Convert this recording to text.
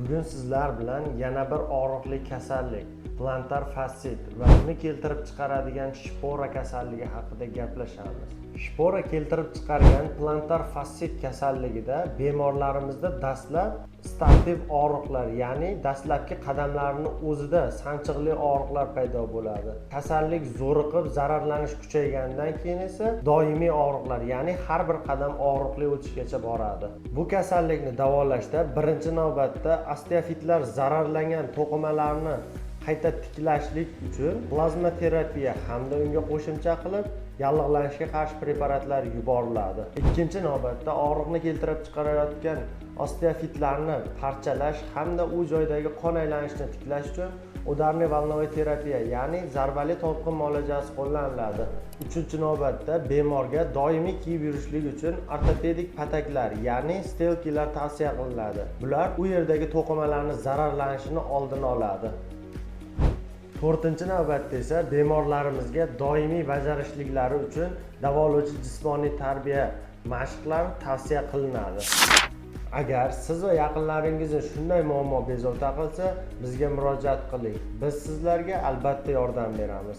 Bugun sizlar bilan yana bir og'riqli kasallik plantar fassit va uni keltirib chiqaradigan shpora kasalligi haqida gaplashamiz. Shpora keltirib chiqargan plantar fassit kasalligida bemorlarimizda dastlab startiv og'riqlar, ya'ni dastlabki qadamlarning o'zida sanchiqli og'riqlar paydo bo'ladi. Kasallik zo'riqib, zararlanish kuchaygandan keyin esa doimiy og'riqlar, ya'ni har bir qadam og'riqli o'tishgacha boradi. Bu kasallikni davolashda birinchi navbatda osteofitlar zararlangan to'qimalarni qayta tiklashlik uchun plazma terapiya hamda unga qo'shimcha qilib yallig'lanishga qarshi preparatlar yuboriladi. Ikkinchi navbatda og'riqni keltirib chiqarayotgan osteofitlarni parchalash hamda u joydagi qon aylanishini tiklash uchun udarniy volnoviy terapiya, ya'ni zarbali to'lqin muolajasi qo'llaniladi. Uchinchi navbatda bemorga doimiy kiyib yurishlik uchun ortopedik pataklar, ya'ni stelkilar tavsiya qilinadi. Bular u yerdagi to'qimalarning zararlanishini oldini oladi. To'rtinchi navbatda esa bemorlarimizga doimiy bajarishliklari uchun davolovchi jismoniy tarbiya mashqlari tavsiya qilinadi. Agar siz va yaqinlaringizni shunday muammo bezovta qilsa, bizga murojaat qiling. Biz sizlarga albatta yordam beramiz.